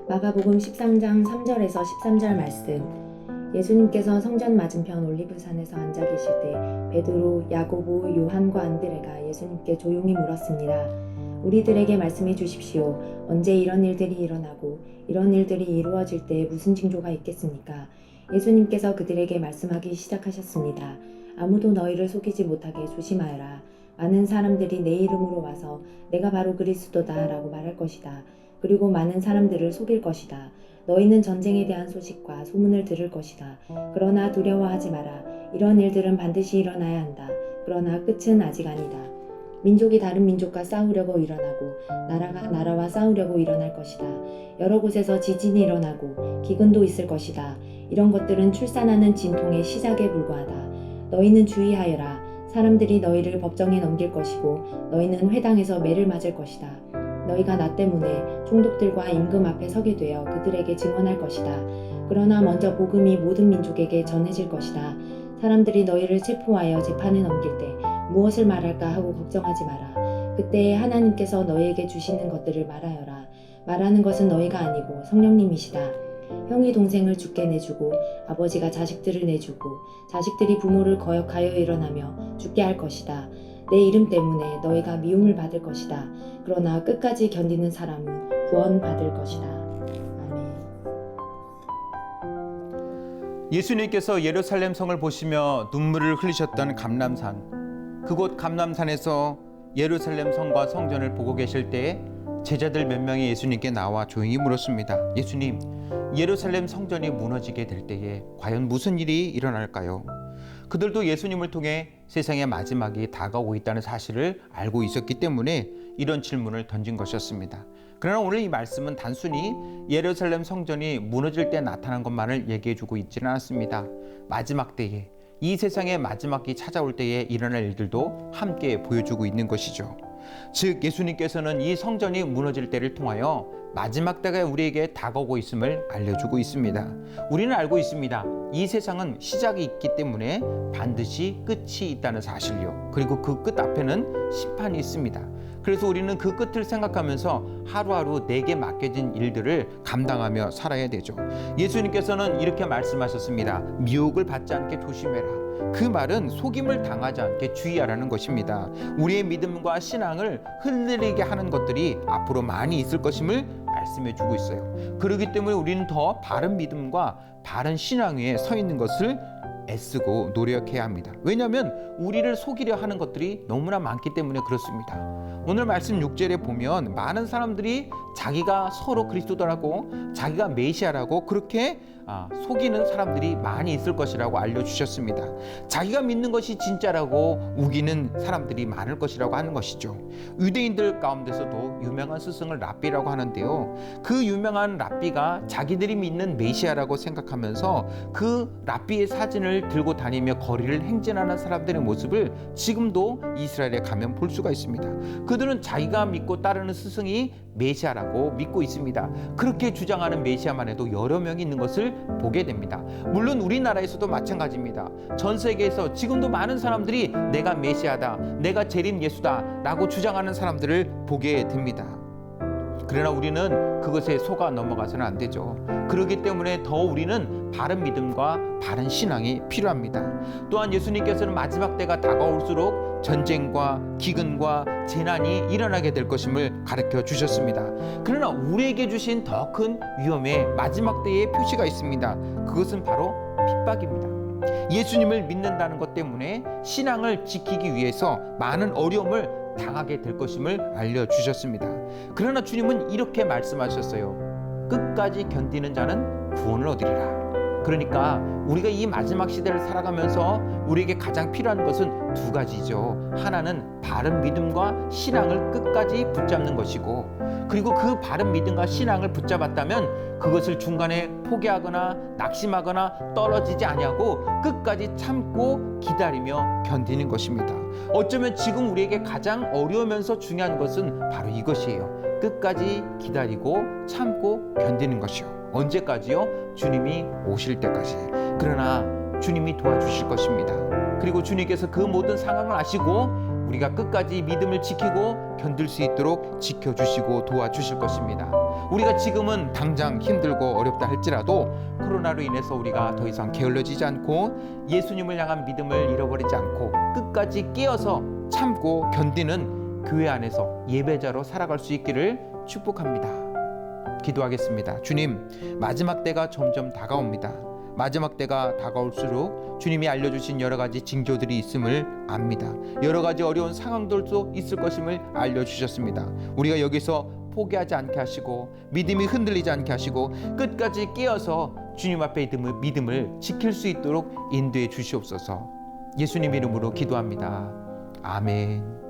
마가복음 13장 3절에서 13절 말씀. 예수님께서 성전 맞은편 올리브산에서 앉아 계실 때 베드로, 야고보, 요한과 안드레가 예수님께 조용히 물었습니다. 우리들에게 말씀해 주십시오. 언제 이런 일들이 일어나고 이런 일들이 이루어질 때 무슨 징조가 있겠습니까? 예수님께서 그들에게 말씀하기 시작하셨습니다. 아무도 너희를 속이지 못하게 조심하여라. 많은 사람들이 내 이름으로 와서 내가 바로 그리스도다 라고 말할 것이다. 그리고 많은 사람들을 속일 것이다. 너희는 전쟁에 대한 소식과 소문을 들을 것이다. 그러나 두려워하지 마라. 이런 일들은 반드시 일어나야 한다. 그러나 끝은 아직 아니다. 민족이 다른 민족과 싸우려고 일어나고 나라가 나라와 싸우려고 일어날 것이다. 여러 곳에서 지진이 일어나고 기근도 있을 것이다. 이런 것들은 출산하는 진통의 시작에 불과하다. 너희는 주의하여라. 사람들이 너희를 법정에 넘길 것이고 너희는 회당에서 매를 맞을 것이다. 너희가 나 때문에 총독들과 임금 앞에 서게 되어 그들에게 증언할 것이다. 그러나 먼저 복음이 모든 민족에게 전해질 것이다. 사람들이 너희를 체포하여 재판에 넘길 때 무엇을 말할까 하고 걱정하지 마라. 그때 하나님께서 너희에게 주시는 것들을 말하여라. 말하는 것은 너희가 아니고 성령님이시다. 형이 동생을 죽게 내주고 아버지가 자식들을 내주고 자식들이 부모를 거역하여 일어나며 죽게 할 것이다. 내 이름 때문에 너희가 미움을 받을 것이다. 그러나 끝까지 견디는 사람은 구원받을 것이다. 아멘. 예수님께서 예루살렘 성을 보시며 눈물을 흘리셨던 감람산. 그곳 감람산에서 예루살렘 성과 성전을 보고 계실 때 제자들 몇 명이 예수님께 나와 조용히 물었습니다. 예수님, 예루살렘 성전이 무너지게 될 때에 과연 무슨 일이 일어날까요? 그들도 예수님을 통해 세상의 마지막이 다가오고 있다는 사실을 알고 있었기 때문에 이런 질문을 던진 것이었습니다. 그러나 오늘 이 말씀은 단순히 예루살렘 성전이 무너질 때 나타난 것만을 얘기해주고 있지는 않았습니다. 마지막 때에, 이 세상의 마지막이 찾아올 때에 일어날 일들도 함께 보여주고 있는 것이죠. 즉 예수님께서는 이 성전이 무너질 때를 통하여 마지막 때가 우리에게 다가오고 있음을 알려주고 있습니다. 우리는 알고 있습니다. 이 세상은 시작이 있기 때문에 반드시 끝이 있다는 사실요. 그리고 그 끝 앞에는 심판이 있습니다. 그래서 우리는 그 끝을 생각하면서 하루하루 내게 맡겨진 일들을 감당하며 살아야 되죠. 예수님께서는 이렇게 말씀하셨습니다. 미혹을 받지 않게 조심해라. 그 말은 속임을 당하지 않게 주의하라는 것입니다. 우리의 믿음과 신앙을 흔들리게 하는 것들이 앞으로 많이 있을 것임을 말씀해 주고 있어요. 그렇기 때문에 우리는 더 바른 믿음과 바른 신앙 위에 서 있는 것을 애쓰고 노력해야 합니다. 왜냐하면 우리를 속이려 하는 것들이 너무나 많기 때문에 그렇습니다. 오늘 말씀 6절에 보면 많은 사람들이 자기가 서로 그리스도라고 자기가 메시아라고 그렇게 속이는 사람들이 많이 있을 것이라고 알려주셨습니다. 자기가 믿는 것이 진짜라고 우기는 사람들이 많을 것이라고 하는 것이죠. 유대인들 가운데서도 유명한 스승을 랍비라고 하는데요. 그 유명한 랍비가 자기들이 믿는 메시아라고 생각하면서 그 랍비의 사진을 들고 다니며 거리를 행진하는 사람들의 모습을 지금도 이스라엘에 가면 볼 수가 있습니다. 그들은 자기가 믿고 따르는 스승이 메시아라고 믿고 있습니다. 그렇게 주장하는 메시아만 해도 여러 명이 있는 것을 보게 됩니다. 물론 우리나라에서도 마찬가지입니다. 전 세계에서 지금도 많은 사람들이 내가 메시아다, 내가 재림 예수다 라고 주장하는 사람들을 보게 됩니다. 그러나 우리는 그것에 속아 넘어가서는 안 되죠. 그렇기 때문에 더 우리는 바른 믿음과 바른 신앙이 필요합니다. 또한 예수님께서는 마지막 때가 다가올수록 전쟁과 기근과 재난이 일어나게 될 것임을 가르쳐 주셨습니다. 그러나 우리에게 주신 더 큰 위험의 마지막 때의 표시가 있습니다. 그것은 바로 핍박입니다. 예수님을 믿는다는 것 때문에 신앙을 지키기 위해서 많은 어려움을 당하게 될 것임을 알려주셨습니다. 그러나 주님은 이렇게 말씀하셨어요. 끝까지 견디는 자는 구원을 얻으리라. 그러니까 우리가 이 마지막 시대를 살아가면서 우리에게 가장 필요한 것은 두 가지죠. 하나는 바른 믿음과 신앙을 끝까지 붙잡는 것이고, 그리고 그 바른 믿음과 신앙을 붙잡았다면 그것을 중간에 포기하거나 낙심하거나 떨어지지 아니하고 끝까지 참고 기다리며 견디는 것입니다. 어쩌면 지금 우리에게 가장 어려우면서 중요한 것은 바로 이것이에요. 끝까지 기다리고 참고 견디는 것이요. 언제까지요? 주님이 오실 때까지. 그러나 주님이 도와주실 것입니다. 그리고 주님께서 그 모든 상황을 아시고 우리가 끝까지 믿음을 지키고 견딜 수 있도록 지켜주시고 도와주실 것입니다. 우리가 지금은 당장 힘들고 어렵다 할지라도 코로나로 인해서 우리가 더 이상 게을러지지 않고 예수님을 향한 믿음을 잃어버리지 않고 끝까지 깨어서 참고 견디는 교회 안에서 예배자로 살아갈 수 있기를 축복합니다. 기도하겠습니다. 주님, 마지막 때가 점점 다가옵니다. 마지막 때가 다가올수록 주님이 알려주신 여러 가지 징조들이 있음을 압니다. 여러 가지 어려운 상황들도 있을 것임을 알려주셨습니다. 우리가 여기서 포기하지 않게 하시고 믿음이 흔들리지 않게 하시고 끝까지 깨어서 주님 앞에 믿음을 지킬 수 있도록 인도해 주시옵소서. 예수님 이름으로 기도합니다. 아멘.